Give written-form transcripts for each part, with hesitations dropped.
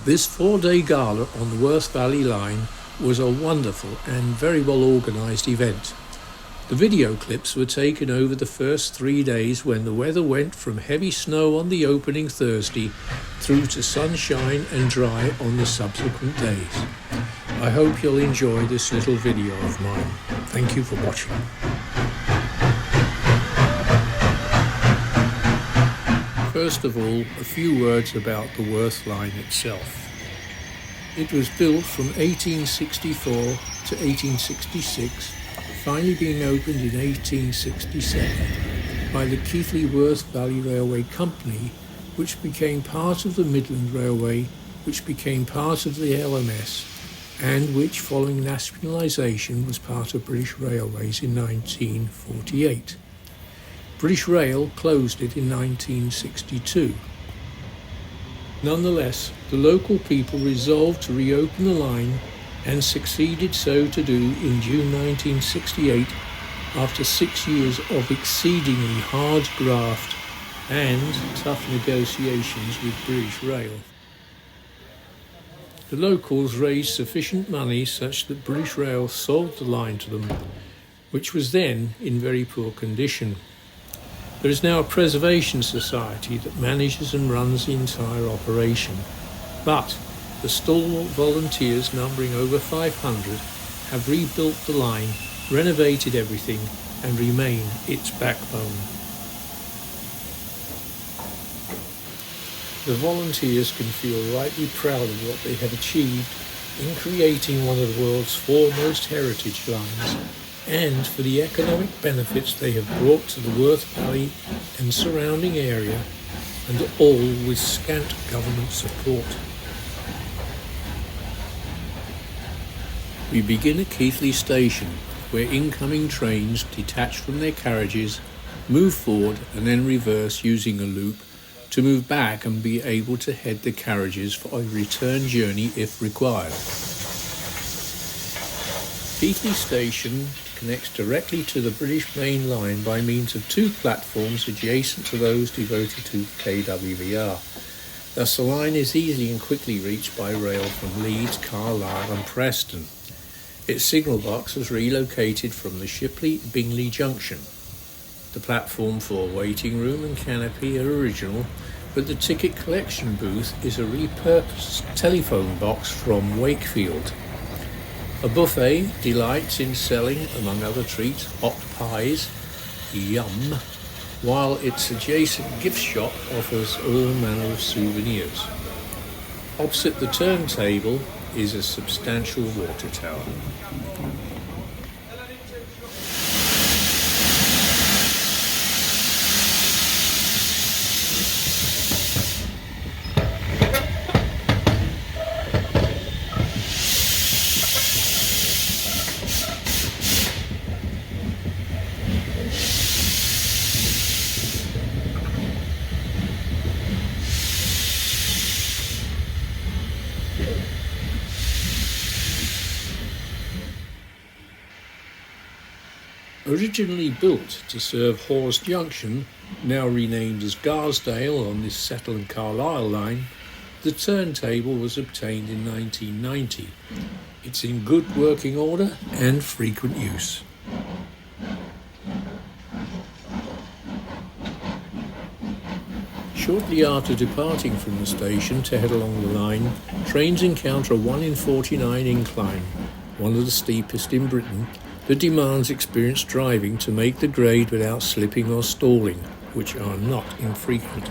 This 4-day gala on the Worth Valley line was a wonderful and very well organised event. The video clips were taken over the first 3 days when the weather went from heavy snow on the opening Thursday through to sunshine and dry on the subsequent days. I hope you'll enjoy this little video of mine. Thank you for watching. First of all, a few words about the Worth line itself. It was built from 1864 to 1866, finally being opened in 1867 by the Keighley Worth Valley Railway Company, which became part of the Midland Railway, which became part of the LMS, and which, following nationalisation, was part of British Railways in 1948. British Rail closed it in 1962. Nonetheless, the local people resolved to reopen the line and succeeded so to do in June 1968 after 6 years of exceedingly hard graft and tough negotiations with British Rail. The locals raised sufficient money such that British Rail sold the line to them, which was then in very poor condition. There is now a preservation society that manages and runs the entire operation, but the stalwart volunteers, numbering over 500, have rebuilt the line, renovated everything, and remain its backbone. The volunteers can feel rightly proud of what they have achieved in creating one of the world's foremost heritage lines, and for the economic benefits they have brought to the Worth Valley and surrounding area, and all with scant government support. We begin at Keighley station, where incoming trains detach from their carriages, move forward and then reverse using a loop to move back and be able to head the carriages for a return journey if required. Keighley station connects directly to the British main line by means of 2 platforms adjacent to those devoted to KWVR. Thus the line is easily and quickly reached by rail from Leeds, Carlisle and Preston. Its signal box was relocated from the Shipley-Bingley junction. The platform for waiting room and canopy are original, but the ticket collection booth is a repurposed telephone box from Wakefield. A buffet delights in selling, among other treats, hot pies, yum, while its adjacent gift shop offers all manner of souvenirs. Opposite the turntable is a substantial water tower. Originally built to serve Hawes Junction, now renamed as Garsdale on this Settle and Carlisle line, the turntable was obtained in 1990. It's in good working order and frequent use. Shortly after departing from the station to head along the line, trains encounter a 1 in 49 incline, one of the steepest in Britain, that demands experienced driving to make the grade without slipping or stalling, which are not infrequent.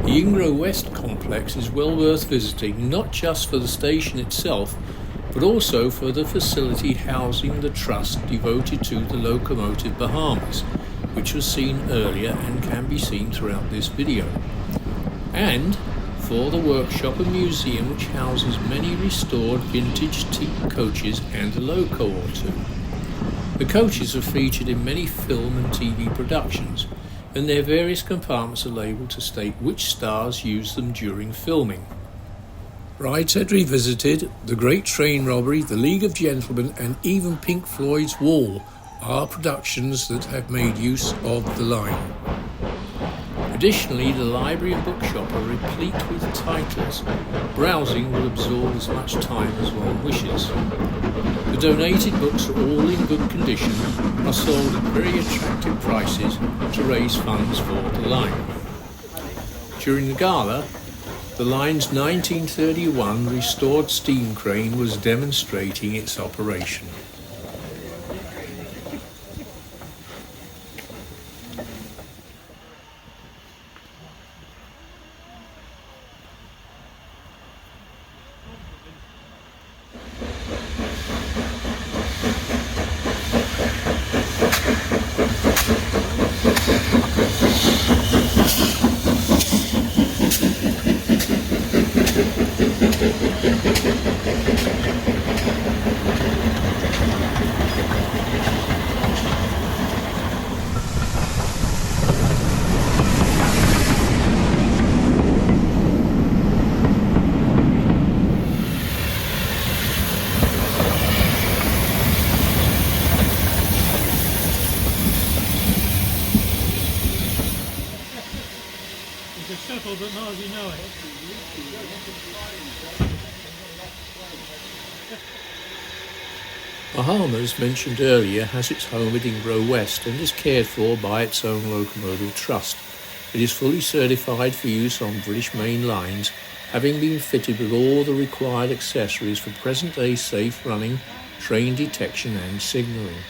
The Ingrow West complex is well worth visiting, not just for the station itself, but also for the facility housing the trust devoted to the locomotive Bahamas, which was seen earlier and can be seen throughout this video, and for the workshop and museum which houses many restored vintage coaches and a loco or two. The coaches are featured in many film and TV productions, and their various compartments are labelled to state which stars used them during filming. Rides had revisited, The Great Train Robbery, The League of Gentlemen, and even Pink Floyd's Wall are productions that have made use of the line. Additionally, the library and bookshop are replete with titles. Browsing will absorb as much time as one wishes. The donated books are all in good condition, are sold at very attractive prices to raise funds for the line. During the gala, the line's 1931 restored steam crane was demonstrating its operation. Shuttle, but not as you know it. Bahamas, mentioned earlier, has its home at Ingrow West and is cared for by its own locomotive trust. It is fully certified for use on British main lines, having been fitted with all the required accessories for present-day safe running, train detection and signalling.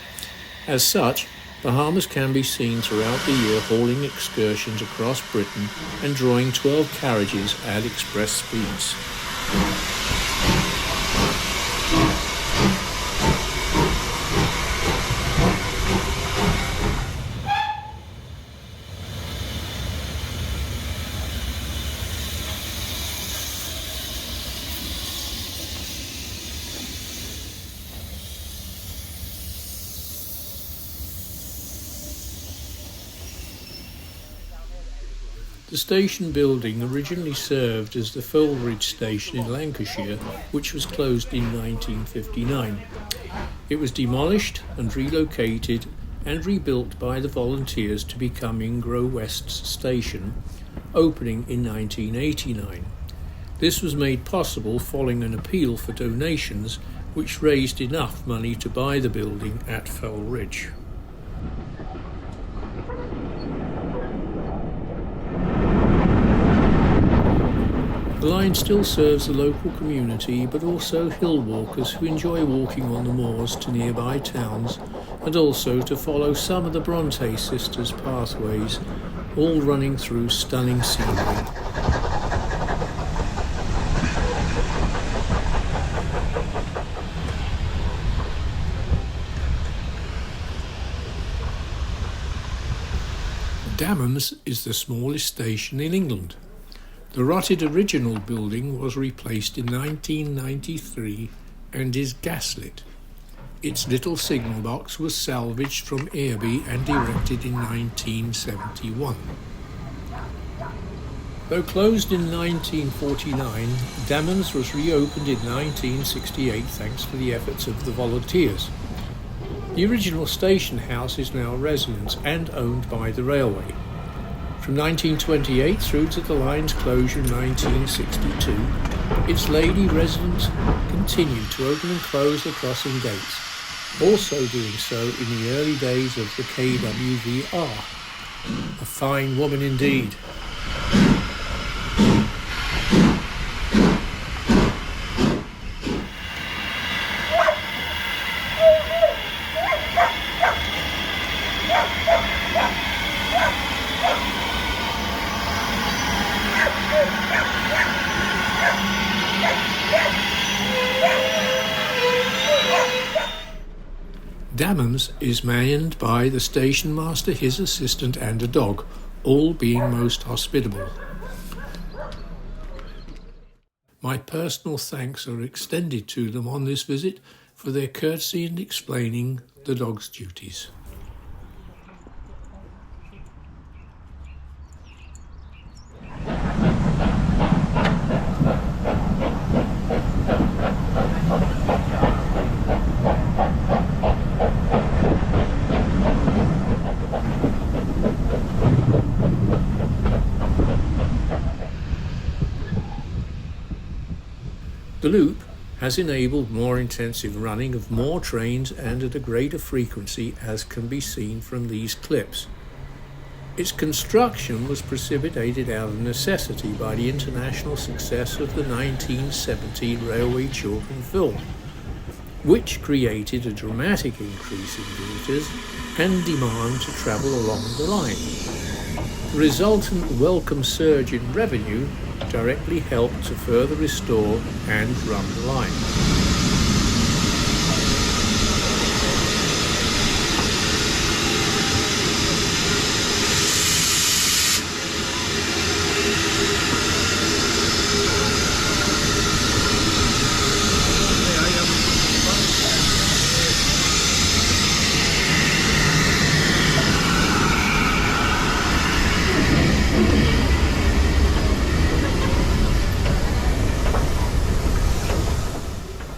As such, Bahamas can be seen throughout the year hauling excursions across Britain and drawing 12 carriages at express speeds. The station building originally served as the Foulridge station in Lancashire, which was closed in 1959. It was demolished and relocated and rebuilt by the volunteers to become Ingrow West station, opening in 1989. This was made possible following an appeal for donations, which raised enough money to buy the building at Foulridge. The line still serves the local community, but also hill walkers who enjoy walking on the moors to nearby towns, and also to follow some of the Bronte sisters' pathways, all running through stunning scenery. Damhams is the smallest station in England. The rotted original building was replaced in 1993 and is gaslit. Its little signal box was salvaged from Airby and erected in 1971. Though closed in 1949, Dammons was reopened in 1968 thanks to the efforts of the volunteers. The original station house is now a residence and owned by the railway. From 1928 through to the line's closure in 1962, its lady residents continued to open and close the crossing gates, also doing so in the early days of the KWVR. A fine woman indeed. Dammons is manned by the station master, his assistant and a dog, all being most hospitable. My personal thanks are extended to them on this visit for their courtesy in explaining the dog's duties. The loop has enabled more intensive running of more trains and at a greater frequency, as can be seen from these clips. Its construction was precipitated out of necessity by the international success of the 1970 Railway Children film, which created a dramatic increase in visitors and demand to travel along the line. The resultant welcome surge in revenue directly helped to further restore and run the line.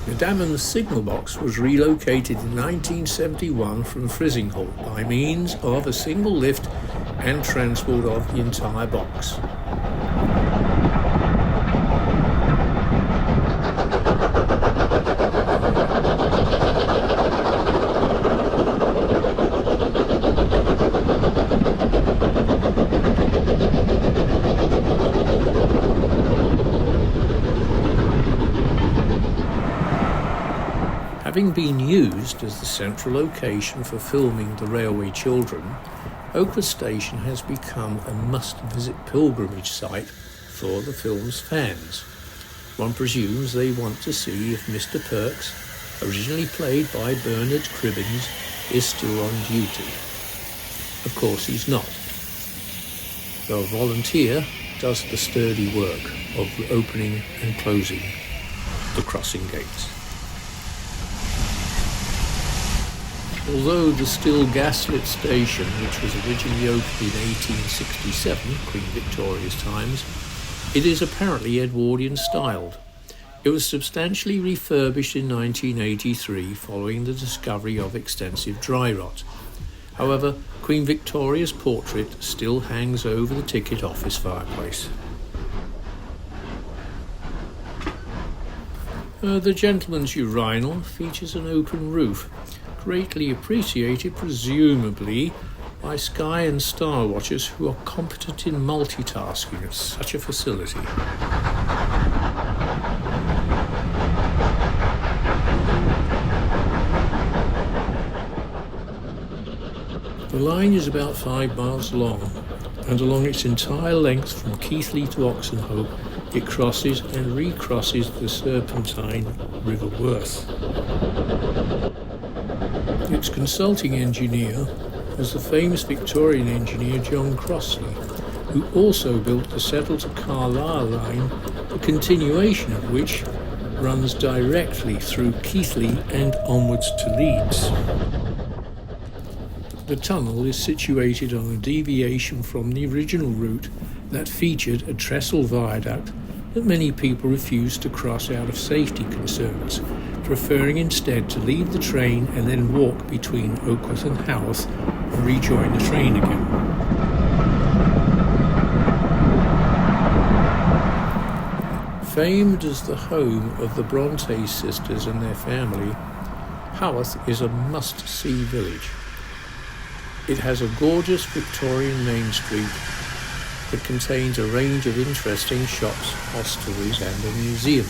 The Dammons signal box was relocated in 1971 from Frizinghall by means of a single lift and transport of the entire box. Having been used as the central location for filming The Railway Children, Oakwood Station has become a must-visit pilgrimage site for the film's fans. One presumes they want to see if Mr. Perks, originally played by Bernard Cribbins, is still on duty. Of course he's not, though a volunteer does the sturdy work of opening and closing the crossing gates. Although the still gaslit station, which was originally opened in 1867, Queen Victoria's times, it is apparently Edwardian styled. It was substantially refurbished in 1983 following the discovery of extensive dry rot. However, Queen Victoria's portrait still hangs over the ticket office fireplace. The gentleman's urinal features an open roof, greatly appreciated presumably by sky and star watchers who are competent in multitasking at such a facility. The line is about 5 miles long, and along its entire length from Keighley to Oxenhope, it crosses and recrosses the serpentine River Worth. Its consulting engineer was the famous Victorian engineer John Crossley, who also built the Settle to Carlisle line, the continuation of which runs directly through Keighley and onwards to Leeds. The tunnel is situated on a deviation from the original route that featured a trestle viaduct that many people refused to cross out of safety concerns, preferring instead to leave the train and then walk between Oakworth and Haworth and rejoin the train again. Famed as the home of the Bronte sisters and their family, Haworth is a must-see village. It has a gorgeous Victorian main street that contains a range of interesting shops, hostelries and a museum.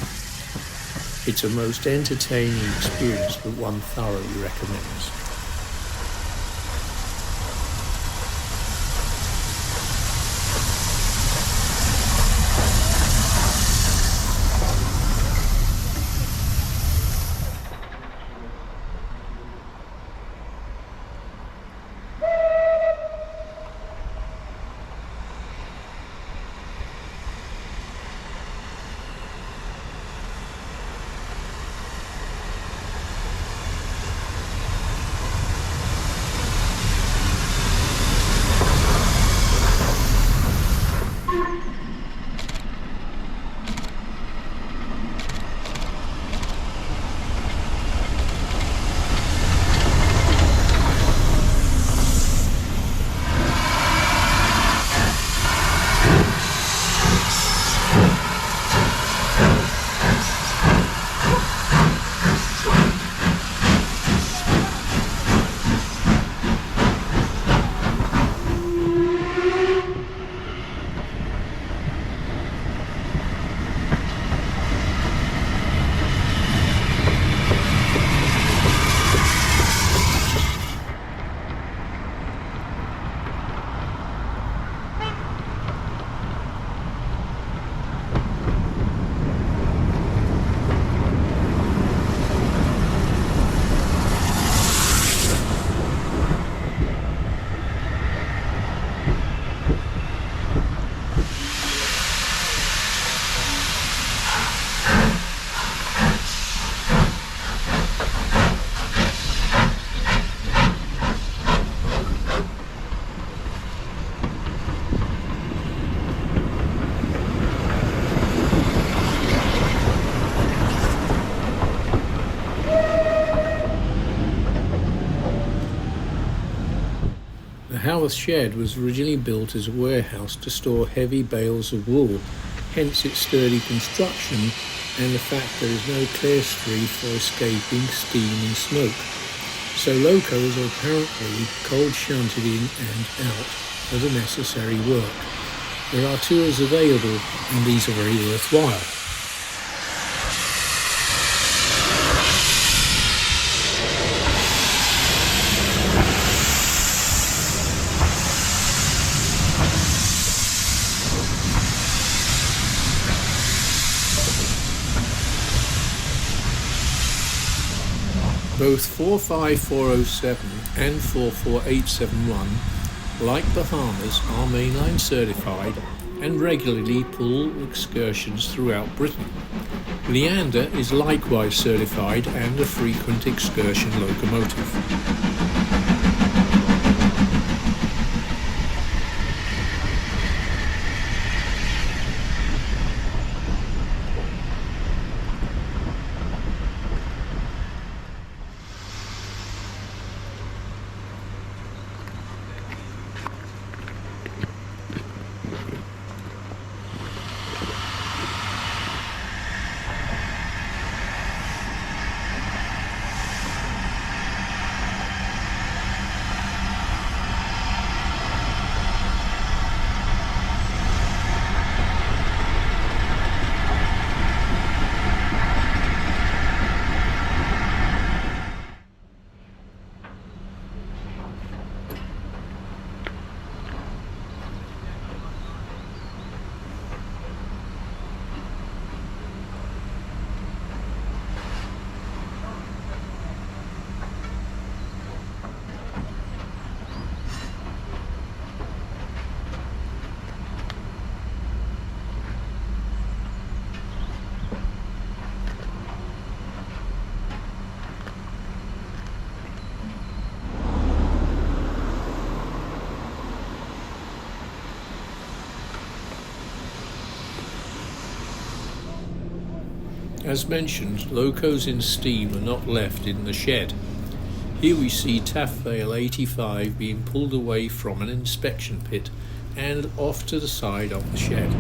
It's a most entertaining experience that one thoroughly recommends. The Haworth shed was originally built as a warehouse to store heavy bales of wool, hence its sturdy construction and the fact there is no clerestory for escaping steam and smoke. So locos are apparently cold shunted in and out for the necessary work. There are tours available and these are very worthwhile. Both 45407 and 44871, like Bahamas, are mainline certified and regularly pull excursions throughout Britain. Leander is likewise certified and a frequent excursion locomotive. As mentioned, locos in steam are not left in the shed. Here we see taffrail 85 being pulled away from an inspection pit and off to the side of the shed.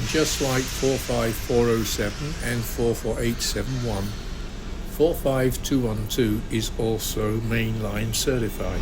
Just like 45407 and 44871, 45212 is also mainline certified.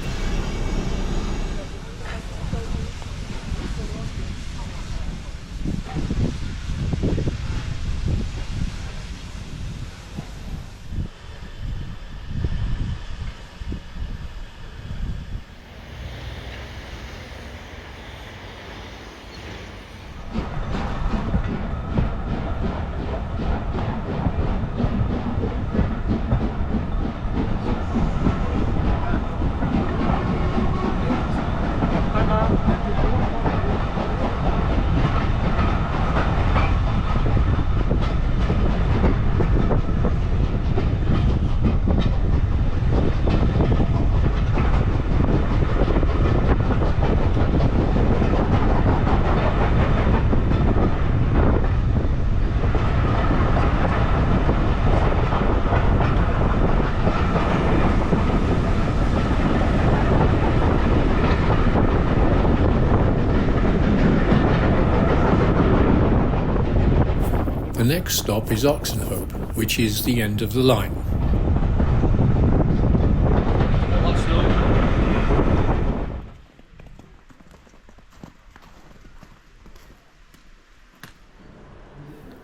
The next stop is Oxenhope, which is the end of the line.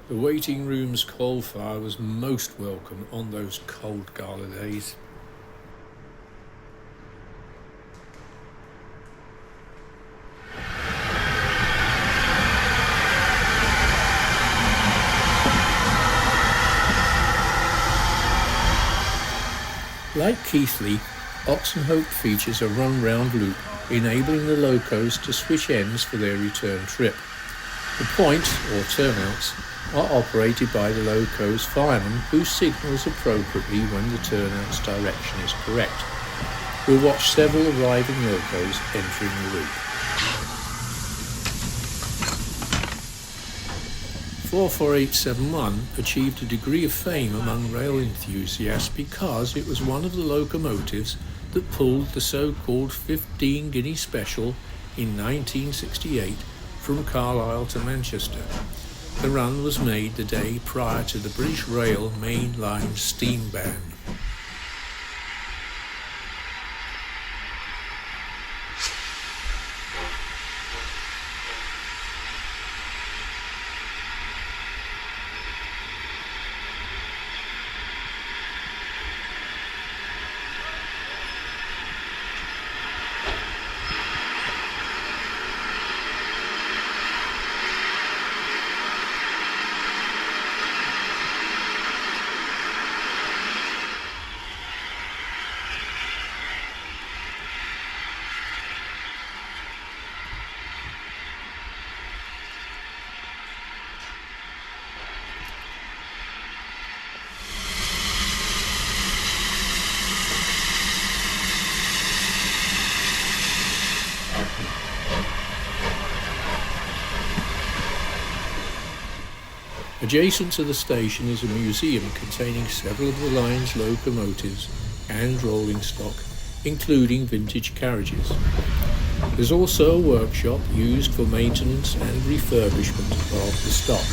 The waiting room's coal fire was most welcome on those cold gala days. Like Keighley, Oxenhope features a run-round loop, enabling the locos to switch ends for their return trip. The points, or turnouts, are operated by the loco's fireman, who signals appropriately when the turnout's direction is correct. We'll watch several arriving locos entering the loop. 44871 achieved a degree of fame among rail enthusiasts because it was one of the locomotives that pulled the so-called 15 guinea special in 1968 from Carlisle to Manchester. The run was made the day prior to the British Rail mainline steam ban. Adjacent to the station is a museum containing several of the line's locomotives and rolling stock, including vintage carriages. There's also a workshop used for maintenance and refurbishment of the stock.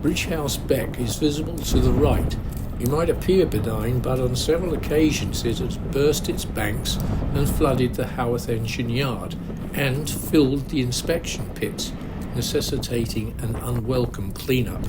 Bridge House Beck is visible to the right. It might appear benign, but on several occasions it has burst its banks and flooded the Haworth engine yard and filled the inspection pits, necessitating an unwelcome clean-up.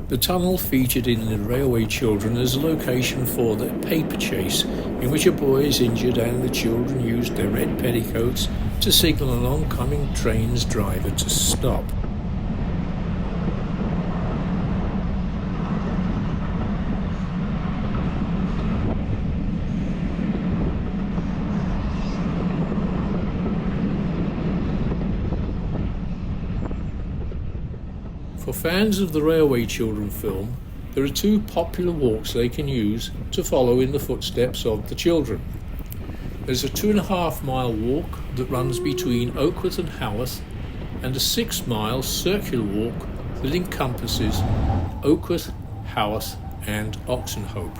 The tunnel featured in The Railway Children as a location for the paper chase, in which a boy is injured and the children used their red petticoats to signal an oncoming train's driver to stop. For fans of the Railway Children film, there are two popular walks they can use to follow in the footsteps of the children. There's a 2.5-mile walk that runs between Oakworth and Haworth, and a 6-mile circular walk that encompasses Oakworth, Haworth and Oxenhope.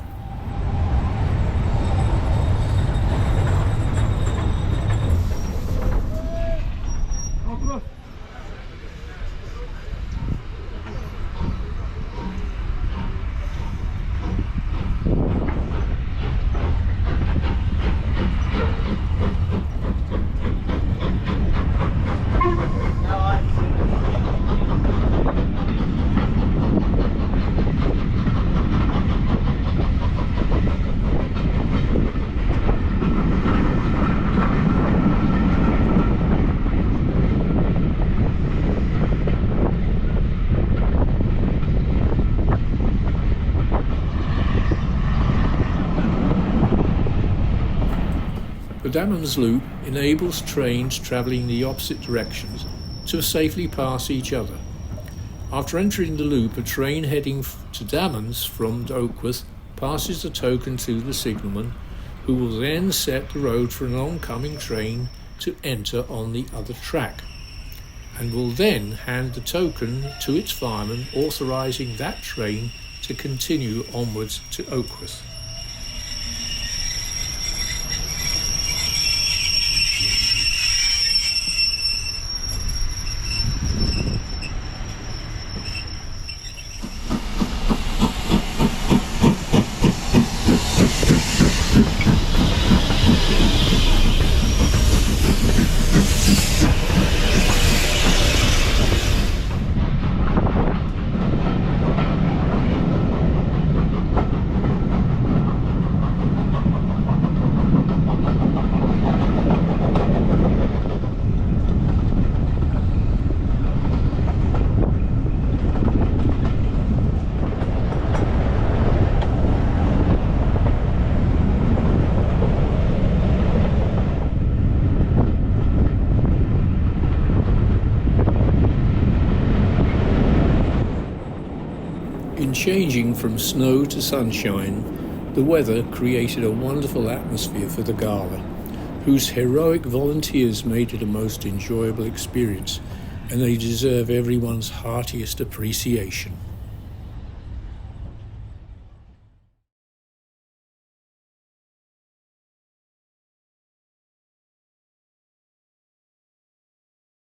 The Dammons Loop enables trains travelling the opposite directions to safely pass each other. After entering the loop, a train heading to Dammons from Oakworth passes the token to the signalman, who will then set the road for an oncoming train to enter on the other track, and will then hand the token to its fireman, authorising that train to continue onwards to Oakworth. In changing from snow to sunshine, the weather created a wonderful atmosphere for the gala, whose heroic volunteers made it a most enjoyable experience, and they deserve everyone's heartiest appreciation.